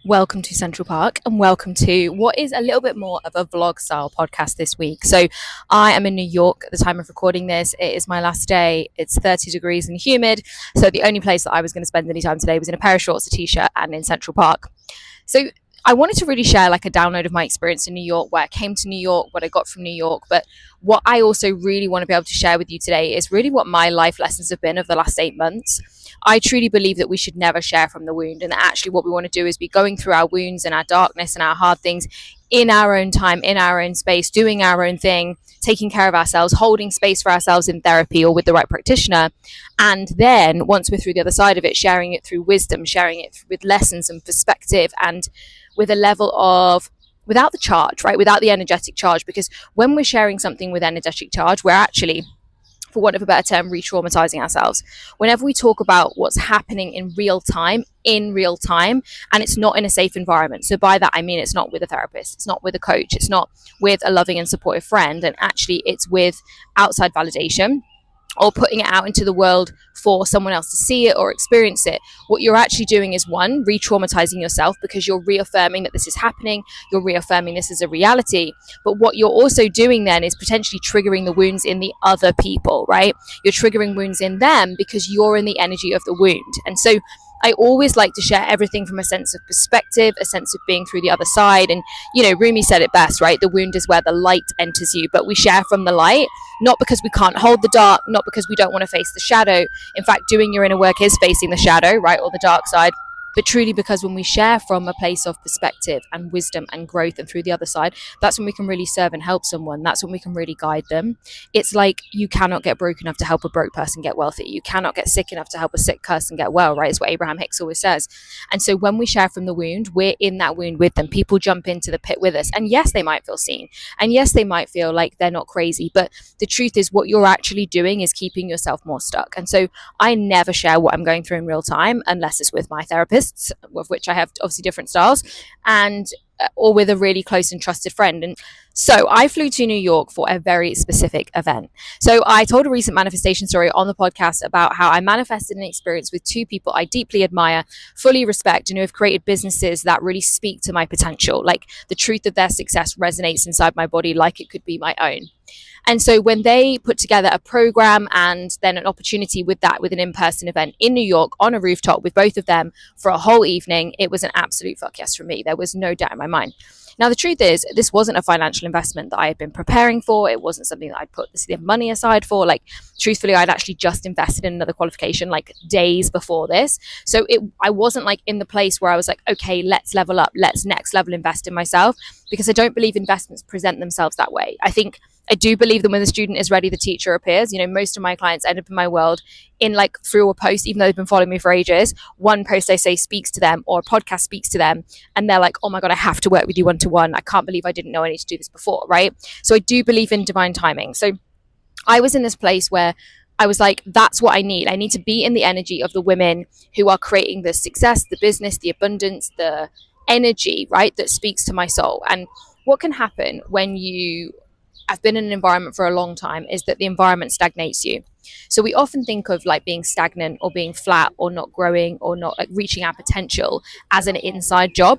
Welcome to Central Park and welcome to what is a little bit more of a vlog style podcast this week. So I am in New York at the time of recording this. It is my last day. It's 30 degrees and humid. So the only place that I was going to spend any time today was in a pair of shorts, a t-shirt and in Central Park. So I wanted to really share like a download of my experience in New York, where I came to New York, what I got from New York. But what I also really want to be able to share with you today is really what my life lessons have been of the last 8 months. I truly believe that we should never share from the wound, and that actually what we want to do is be going through our wounds and our darkness and our hard things in our own time, in our own space, doing our own thing, taking care of ourselves, holding space for ourselves in therapy or with the right practitioner. And then once we're through the other side of it, sharing it through wisdom, sharing it with lessons and perspective, and with a level of without the charge, right? Without the energetic charge. Because when we're sharing something with energetic charge, we're actually, for want of a better term, re-traumatizing ourselves. Whenever we talk about what's happening in real time, and it's not in a safe environment. So by that, I mean, it's not with a therapist, it's not with a coach, it's not with a loving and supportive friend. And actually it's with outside validation or putting it out into the world for someone else to see it or experience it. What you're actually doing is, one, re-traumatizing yourself, because you're reaffirming that this is happening, you're reaffirming this is a reality. But what you're also doing then is potentially triggering the wounds in the other people, right? You're triggering wounds in them because you're in the energy of the wound. And so I always like to share everything from a sense of perspective, a sense of being through the other side. And, you know, Rumi said it best, right? The wound is where the light enters you, but we share from the light, not because we can't hold the dark, not because we don't want to face the shadow. In fact, doing your inner work is facing the shadow, right? Or the dark side. But truly, because when we share from a place of perspective and wisdom and growth and through the other side, that's when we can really serve and help someone. That's when we can really guide them. It's like you cannot get broke enough to help a broke person get wealthy. You cannot get sick enough to help a sick person get well, right? It's what Abraham Hicks always says. And so when we share from the wound, we're in that wound with them. People jump into the pit with us. And yes, they might feel seen. And yes, they might feel like they're not crazy. But the truth is, what you're actually doing is keeping yourself more stuck. And so I never share what I'm going through in real time unless it's with my therapist, of which I have obviously different styles, and or with a really close and trusted friend. And so I flew to New York for a very specific event. So I told a recent manifestation story on the podcast about how I manifested an experience with two people I deeply admire, fully respect, and who have created businesses that really speak to my potential. Like the truth of their success resonates inside my body like it could be my own. And so when they put together a program and then an opportunity with that, with an in-person event in New York on a rooftop with both of them for a whole evening, it was an absolute fuck yes for me. There was no doubt in my mind. Now, the truth is, this wasn't a financial investment that I had been preparing for. It wasn't something that I'd put the money aside for. Like, truthfully, I'd actually just invested in another qualification like days before this. So I wasn't like in the place where I was like, okay, let's level up. Let's next level invest in myself, because I don't believe investments present themselves that way. I do believe that when the student is ready, the teacher appears. You know, most of my clients end up in my world in like through a post, even though they've been following me for ages. One post I say speaks to them, or a podcast speaks to them, and they're like, oh my God, I have to work with you one-to-one. I can't believe I didn't know I need to do this before, right? So I do believe in divine timing. So I was in this place where I was like, that's what I need. I need to be in the energy of the women who are creating the success, the business, the abundance, the energy, right, that speaks to my soul. And what can happen when you have been in an environment for a long time is that the environment stagnates you. So we often think of like being stagnant or being flat or not growing or not like reaching our potential as an inside job.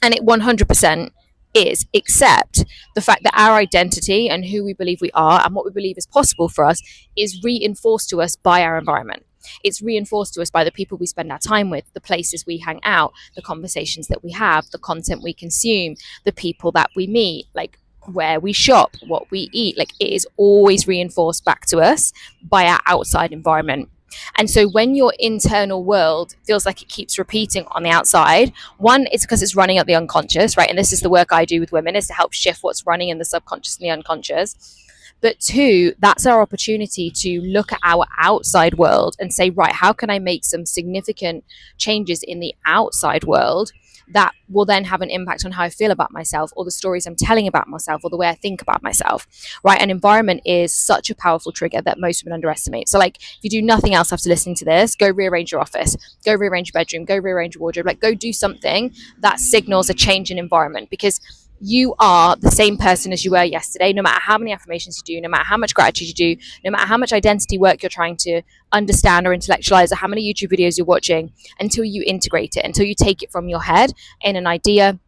And it 100% is, except the fact that our identity and who we believe we are and what we believe is possible for us is reinforced to us by our environment. It's reinforced to us by the people we spend our time with, the places we hang out, the conversations that we have, the content we consume, the people that we meet, like where we shop, what we eat. Like it is always reinforced back to us by our outside environment. And so when your internal world feels like it keeps repeating on the outside, one, it's because it's running at the unconscious, right? And this is the work I do with women, is to help shift what's running in the subconscious and the unconscious. But two, that's our opportunity to look at our outside world and say, right, how can I make some significant changes in the outside world that will then have an impact on how I feel about myself, or the stories I'm telling about myself, or the way I think about myself, right? An environment is such a powerful trigger that most women underestimate. So like, if you do nothing else after listening to this, go rearrange your office, go rearrange your bedroom, go rearrange your wardrobe, like go do something that signals a change in environment. Because you are the same person as you were yesterday, no matter how many affirmations you do, no matter how much gratitude you do, no matter how much identity work you're trying to understand or intellectualize, or how many YouTube videos you're watching, until you integrate it, until you take it from your head in an idea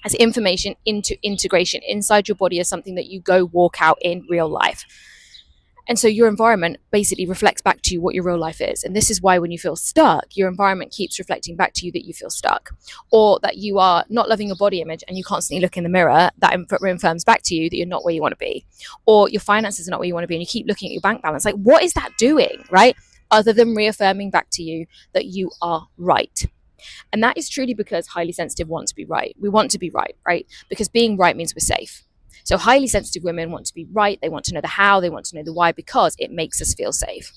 as information into integration inside your body as something that you go walk out in real life. And so your environment basically reflects back to you what your real life is. And this is why when you feel stuck, your environment keeps reflecting back to you that you feel stuck, or that you are not loving your body image and you constantly look in the mirror. That affirms back to you that you're not where you want to be, or your finances are not where you want to be, and you keep looking at your bank balance. Like, what is that doing, right? Other than reaffirming back to you that you are right. And that is truly because highly sensitive want to be right. We want to be right, right? Because being right means we're safe. So highly sensitive women want to be right. They want to know the how, they want to know the why, because it makes us feel safe.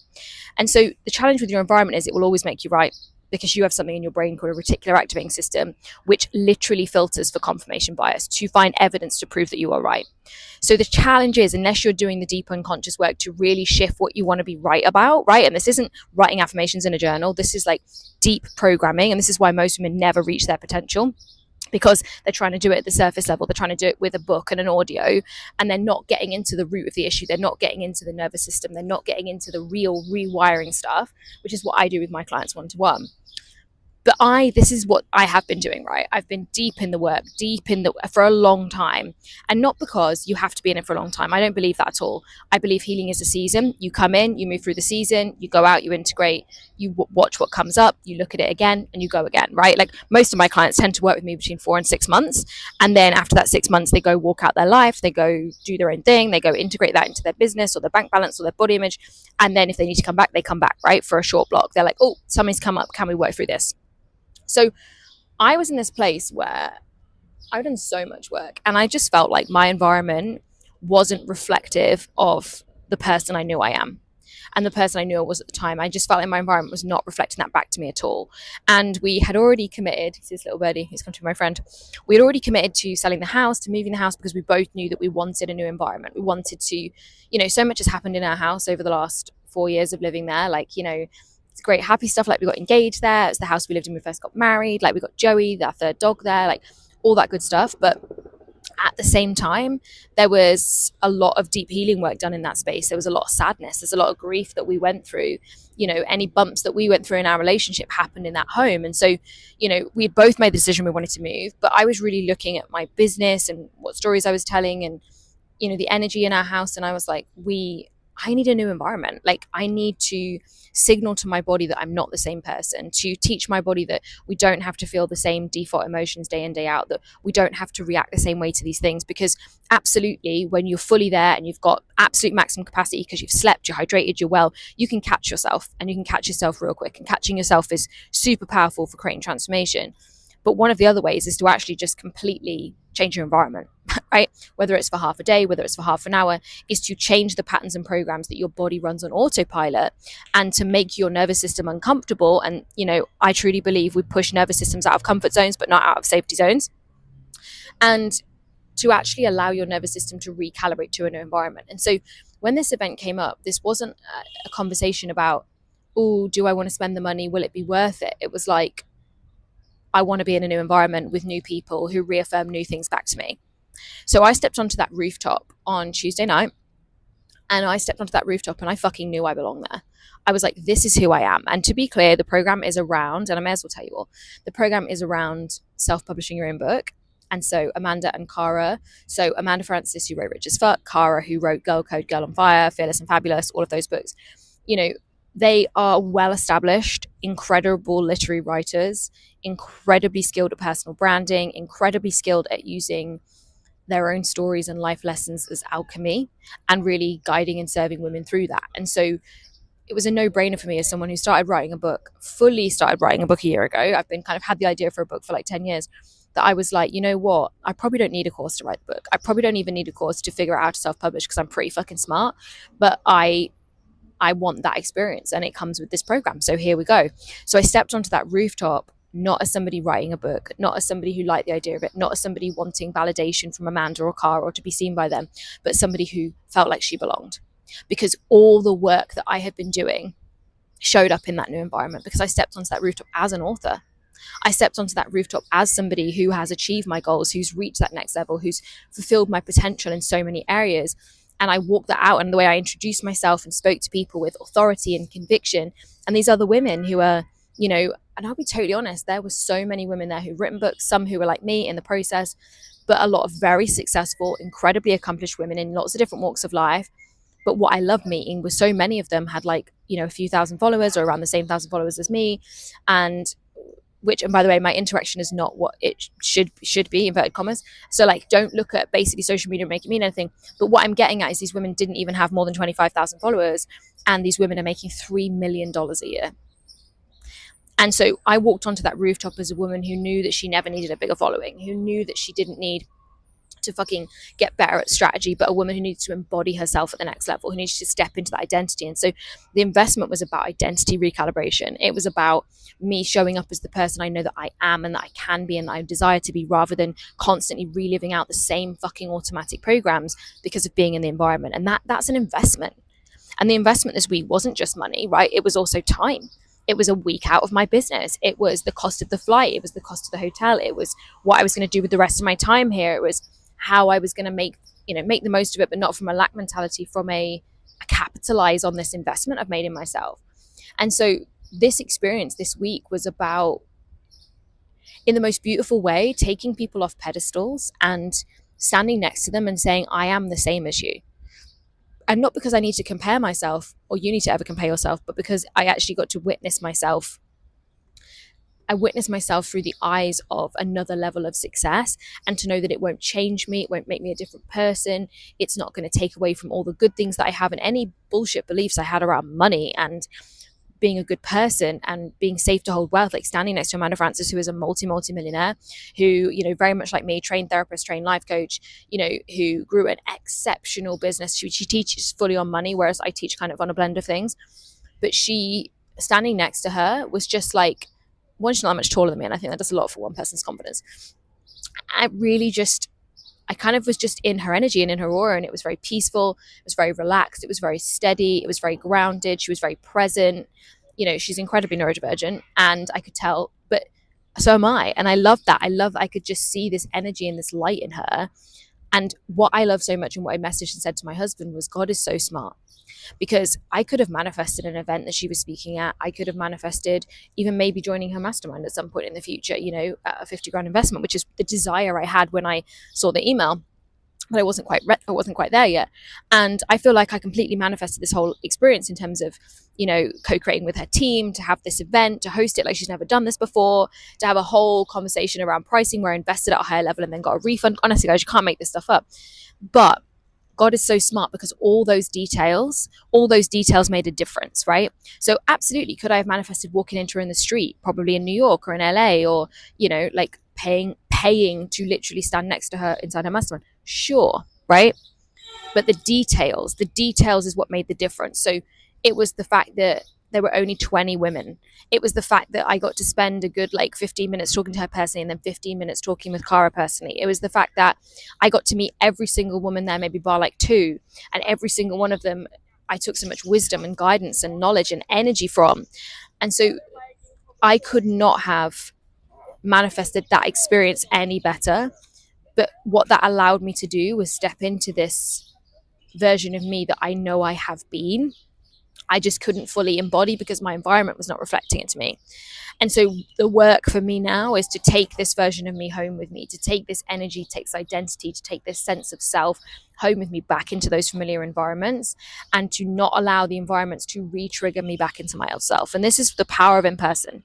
And so the challenge with your environment is it will always make you right, because you have something in your brain called a reticular activating system, which literally filters for confirmation bias to find evidence to prove that you are right. So the challenge is, unless you're doing the deep unconscious work to really shift what you want to be right about, right? And this isn't writing affirmations in a journal. This is like deep programming. And this is why most women never reach their potential, because they're trying to do it at the surface level. They're trying to do it with a book and an audio, and they're not getting into the root of the issue. They're not getting into the nervous system. They're not getting into the real rewiring stuff, which is what I do with my clients one-to-one. But this is what I have been doing, right? I've been deep in the work, for a long time. And not because you have to be in it for a long time. I don't believe that at all. I believe healing is a season. You come in, you move through the season, you go out, you integrate, you watch what comes up, you look at it again, and you go again, right? Like, most of my clients tend to work with me between 4 and 6 months. And then after that 6 months, they go walk out their life, they go do their own thing, they go integrate that into their business or their bank balance or their body image. And then if they need to come back, they come back, right? For a short block. They're like, oh, something's come up. Can we work through this? So I was in this place where I've done so much work, and I just felt like my environment wasn't reflective of the person I knew I am and the person I knew I was at the time. I just felt like my environment was not reflecting that back to me at all. And we had already committed, this little birdie who's come to be my friend, we had already committed to selling the house, to moving the house, because we both knew that we wanted a new environment. We wanted to, so much has happened in our house over the last 4 years of living there. Like, it's great, happy stuff. Like, we got engaged there. It's the house we lived in when we first got married. Like, we got Joey, our third dog there, like all that good stuff. But at the same time, there was a lot of deep healing work done in that space. There was a lot of sadness. There's a lot of grief that we went through. Any bumps that we went through in our relationship happened in that home. And so, we both made the decision we wanted to move. But I was really looking at my business and what stories I was telling and, the energy in our house. And I was like, I need a new environment. Like, I need to signal to my body that I'm not the same person, to teach my body that we don't have to feel the same default emotions day in, day out, that we don't have to react the same way to these things. Because absolutely, when you're fully there and you've got absolute maximum capacity because you've slept, you're hydrated, you're well, you can catch yourself, and you can catch yourself real quick. And catching yourself is super powerful for creating transformation. But one of the other ways is to actually just completely change your environment, right? Whether it's for half a day, whether it's for half an hour, is to change the patterns and programs that your body runs on autopilot, and to make your nervous system uncomfortable. And, I truly believe we push nervous systems out of comfort zones, but not out of safety zones. And to actually allow your nervous system to recalibrate to a new environment. And so when this event came up, this wasn't a conversation about, oh, do I want to spend the money? Will it be worth it? It was like, I want to be in a new environment with new people who reaffirm new things back to me. So I stepped onto that rooftop on Tuesday night, and I fucking knew I belonged there. I was like, this is who I am. And to be clear, the program is around, and I may as well tell you all, the program is around self-publishing your own book. And so Amanda and Cara, so Amanda Francis, who wrote Rich as Fuck, Cara, who wrote Girl Code, Girl on Fire, Fearless and Fabulous, all of those books, they are well-established, incredible literary writers, incredibly skilled at personal branding, incredibly skilled at using their own stories and life lessons as alchemy, and really guiding and serving women through that. And so it was a no-brainer for me, as someone who fully started writing a book a year ago. I've been had the idea for a book for like 10 years, that I was like, you know what? I probably don't need a course to write the book. I probably don't even need a course to figure out how to self-publish, because I'm pretty fucking smart. But I want that experience, and it comes with this program. So here we go. So I stepped onto that rooftop, not as somebody writing a book, not as somebody who liked the idea of it, not as somebody wanting validation from Amanda or Cara or to be seen by them, but somebody who felt like she belonged. Because all the work that I had been doing showed up in that new environment, because I stepped onto that rooftop as an author. I stepped onto that rooftop as somebody who has achieved my goals, who's reached that next level, who's fulfilled my potential in so many areas. And I walked that out. And the way I introduced myself and spoke to people with authority and conviction, and these other women who are, and I'll be totally honest, there were so many women there who've written books, some who were like me in the process, but a lot of very successful, incredibly accomplished women in lots of different walks of life. But what I loved meeting was so many of them had like, a few thousand followers or around the same thousand followers as me. And by the way, my interaction is not what it should be, inverted commas. So like, don't look at basically social media making mean anything. But what I'm getting at is these women didn't even have more than 25,000 followers. And these women are making $3 million a year. And so I walked onto that rooftop as a woman who knew that she never needed a bigger following, who knew that she didn't need to fucking get better at strategy, but a woman who needed to embody herself at the next level, who needed to step into that identity. And so the investment was about identity recalibration. It was about me showing up as the person I know that I am and that I can be and that I desire to be, rather than constantly reliving out the same fucking automatic programs because of being in the environment. And that's an investment. And the investment this week wasn't just money, right? It was also time. It was a week out of my business. It was the cost of the flight. It was the cost of the hotel. It was what I was going to do with the rest of my time here. It was how I was going to make the most of it, but not from a lack mentality, from a capitalize on this investment I've made in myself. And so this experience this week was about, in the most beautiful way, taking people off pedestals and standing next to them and saying, I am the same as you. And not because I need to compare myself, or you need to ever compare yourself, but because I actually got to witness myself. I witnessed myself through the eyes of another level of success, and to know that it won't change me, it won't make me a different person, it's not going to take away from all the good things that I have and any bullshit beliefs I had around money and being a good person and being safe to hold wealth. Like standing next to Amanda Francis, who is a multi-millionaire, who, very much like me, trained therapist, trained life coach, who grew an exceptional business. She teaches fully on money, whereas I teach kind of on a blend of things. But standing next to her was just like, one, she's not that much taller than me, and I think that does a lot for one person's confidence. I kind of was just in her energy and in her aura, and it was very peaceful, it was very relaxed, it was very steady, it was very grounded, she was very present. She's incredibly neurodivergent, and I could tell, but so am I. And I loved that. I could just see this energy and this light in her. And what I love so much, and what I messaged and said to my husband, was God is so smart. Because I could have manifested an event that she was speaking at. I could have manifested even maybe joining her mastermind at some point in the future, a 50 grand investment, which is the desire I had when I saw the email. But I wasn't quite there yet. And I feel like I completely manifested this whole experience in terms of, co-creating with her team, to have this event, to host it like she's never done this before, to have a whole conversation around pricing where I invested at a higher level and then got a refund. Honestly, guys, you can't make this stuff up. But God is so smart, because all those details made a difference, right? So absolutely, could I have manifested walking into her in the street, probably in New York or in LA, or, like paying to literally stand next to her inside her mastermind? Sure, right? But the details is what made the difference. So it was the fact that there were only 20 women. It was the fact that I got to spend a good 15 minutes talking to her personally, and then 15 minutes talking with Cara personally. It was the fact that I got to meet every single woman there, maybe bar two, and every single one of them I took so much wisdom and guidance and knowledge and energy from. And so I could not have manifested that experience any better. But what that allowed me to do was step into this version of me that I know I have been. I just couldn't fully embody because my environment was not reflecting it to me. And so the work for me now is to take this version of me home with me, to take this energy, to take this identity, to take this sense of self home with me back into those familiar environments, and to not allow the environments to re-trigger me back into my old self. And this is the power of in-person.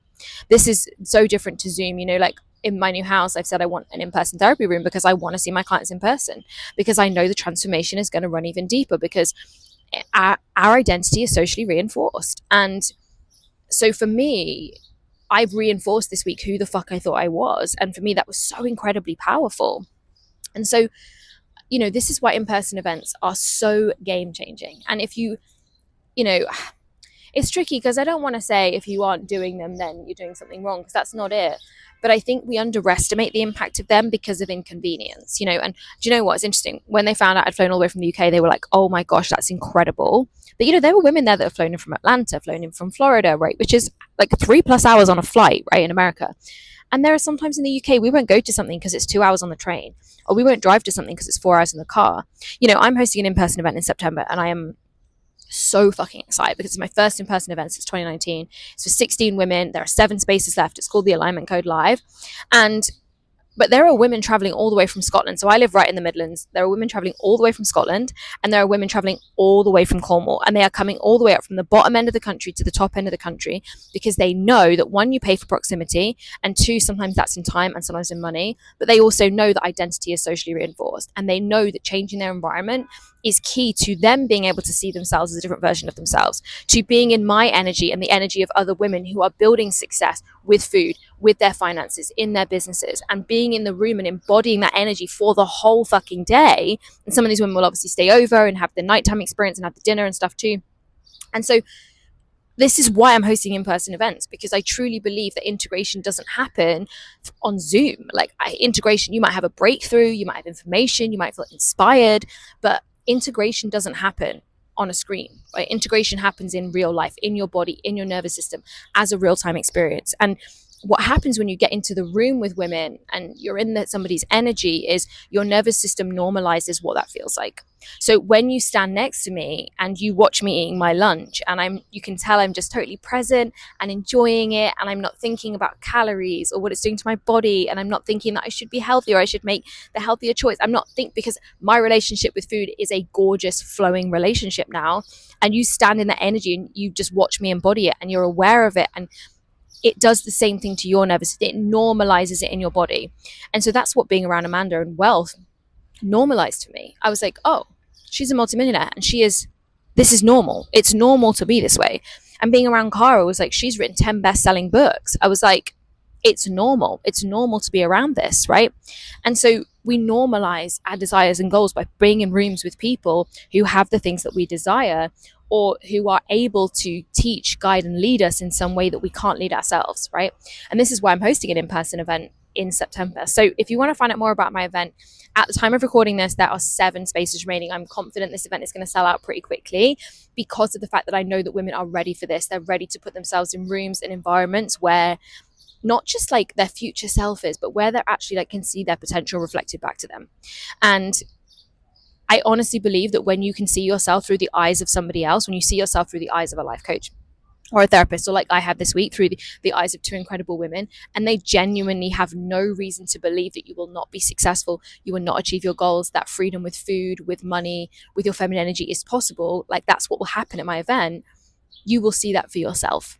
This is so different to Zoom. In my new house, I've said I want an in-person therapy room because I want to see my clients in person, because I know the transformation is going to run even deeper, because our identity is socially reinforced. And so for me, I've reinforced this week who the fuck I thought I was. And for me, that was so incredibly powerful. And so, this is why in-person events are so game changing. And if you it's tricky because I don't want to say if you aren't doing them, then you're doing something wrong, because that's not it. But I think we underestimate the impact of them because of inconvenience, And do you know what? It's interesting. When they found out I'd flown all the way from the UK, they were like, oh my gosh, that's incredible. But, there were women there that have flown in from Atlanta, flown in from Florida, right? Which is like 3+ hours on a flight, right, in America. And there are sometimes in the UK, we won't go to something because it's 2 hours on the train, or we won't drive to something because it's 4 hours in the car. I'm hosting an in-person event in September, and I am so fucking excited because it's my first in-person event since 2019. It's for 16 women. There are 7 spaces left. It's called the Alignment Code Live. But there are women traveling all the way from Scotland. So I live right in the Midlands. There are women traveling all the way from Scotland, and there are women traveling all the way from Cornwall. And they are coming all the way up from the bottom end of the country to the top end of the country, because they know that, one, you pay for proximity, and two, sometimes that's in time and sometimes in money. But they also know that identity is socially reinforced, and they know that changing their environment is key to them being able to see themselves as a different version of themselves, to being in my energy and the energy of other women who are building success with food, with their finances, in their businesses, and being in the room and embodying that energy for the whole fucking day. And some of these women will obviously stay over and have the nighttime experience and have the dinner and stuff too. And so this is why I'm hosting in-person events, because I truly believe that integration doesn't happen on Zoom. Integration, you might have a breakthrough, you might have information, you might feel inspired, but integration doesn't happen on a screen, right? Integration happens in real life, in your body, in your nervous system, as a real-time experience. And what happens when you get into the room with women and you're in somebody's energy is your nervous system normalizes what that feels like. So when you stand next to me and you watch me eating my lunch, and you can tell I'm just totally present and enjoying it, and I'm not thinking about calories or what it's doing to my body, and I'm not thinking that I should be healthy or I should make the healthier choice. Because my relationship with food is a gorgeous flowing relationship now, and you stand in that energy and you just watch me embody it, and you're aware of it, and it does the same thing to your nervous system. It normalizes it in your body. And so that's what being around Amanda and wealth normalized for me. I was like, oh, she's a multimillionaire, and this is normal. It's normal to be this way. And being around Cara was like, she's written 10 best-selling books. I was like, it's normal. It's normal to be around this, right? And so we normalize our desires and goals by being in rooms with people who have the things that we desire, or who are able to teach, guide, and lead us in some way that we can't lead ourselves, right? And this is why I'm hosting an in-person event in September. So if you want to find out more about my event, at the time of recording this, there are 7 spaces remaining. I'm confident this event is going to sell out pretty quickly, because of the fact that I know that women are ready for this. They're ready to put themselves in rooms and environments where not just like their future self is, but where they're actually can see their potential reflected back to them. And I honestly believe that when you can see yourself through the eyes of somebody else, when you see yourself through the eyes of a life coach or a therapist, or like I have this week, through the eyes of 2 incredible women, and they genuinely have no reason to believe that you will not be successful, you will not achieve your goals, that freedom with food, with money, with your feminine energy is possible, that's what will happen at my event. You will see that for yourself.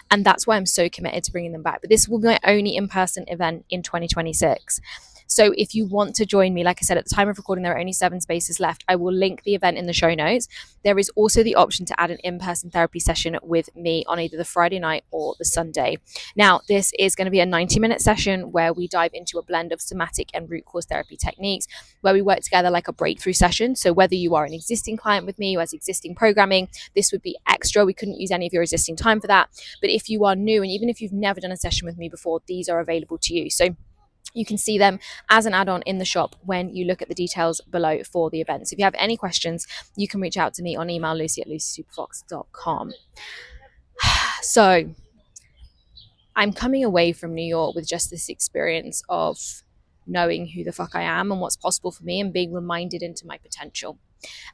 And that's why I'm so committed to bringing them back. But this will be my only in-person event in 2026. So if you want to join me, like I said, at the time of recording, there are only 7 spaces left. I will link the event in the show notes. There is also the option to add an in-person therapy session with me on either the Friday night or the Sunday. Now, this is going to be a 90-minute session where we dive into a blend of somatic and root cause therapy techniques, where we work together like a breakthrough session. So whether you are an existing client with me who has existing programming, this would be extra. We couldn't use any of your existing time for that. But if you are new, and even if you've never done a session with me before, these are available to you. So you can see them as an add-on in the shop when you look at the details below for the event. So if you have any questions, you can reach out to me on email, lucy@lucysuperfox.com. So I'm coming away from New York with just this experience of knowing who the fuck I am and what's possible for me, and being reminded into my potential.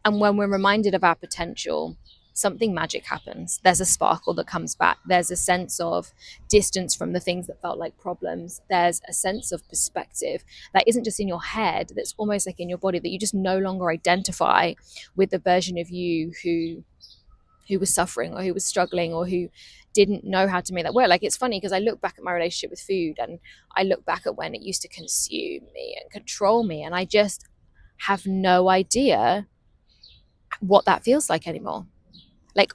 And when we're reminded of our potential, something magic happens. There's a sparkle that comes back. There's a sense of distance from the things that felt like problems. There's a sense of perspective that isn't just in your head, that's almost like in your body, that you just no longer identify with the version of you who was suffering, or who was struggling, or who didn't know how to make that work. It's funny because I look back at my relationship with food, and I look back at when it used to consume me and control me, and I just have no idea what that feels like anymore.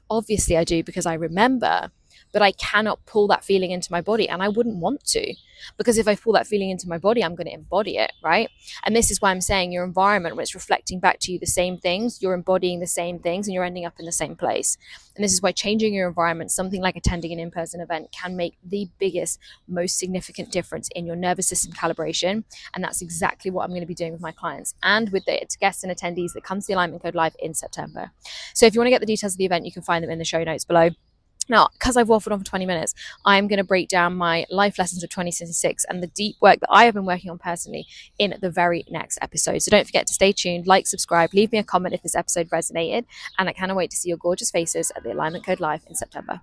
Obviously I do, because I remember, but I cannot pull that feeling into my body, and I wouldn't want to, because if I pull that feeling into my body, I'm going to embody it, right? And this is why I'm saying your environment, when it's reflecting back to you the same things, you're embodying the same things and you're ending up in the same place. And this is why changing your environment, something like attending an in-person event, can make the biggest, most significant difference in your nervous system calibration. And that's exactly what I'm going to be doing with my clients and with the guests and attendees that come to the Alignment Code Live in September. So if you want to get the details of the event, you can find them in the show notes below. Now, because I've waffled on for 20 minutes, I'm going to break down my life lessons of 2026 and the deep work that I have been working on personally in the very next episode. So don't forget to stay tuned, like, subscribe, leave me a comment if this episode resonated, and I cannot wait to see your gorgeous faces at the Alignment Code Live in September.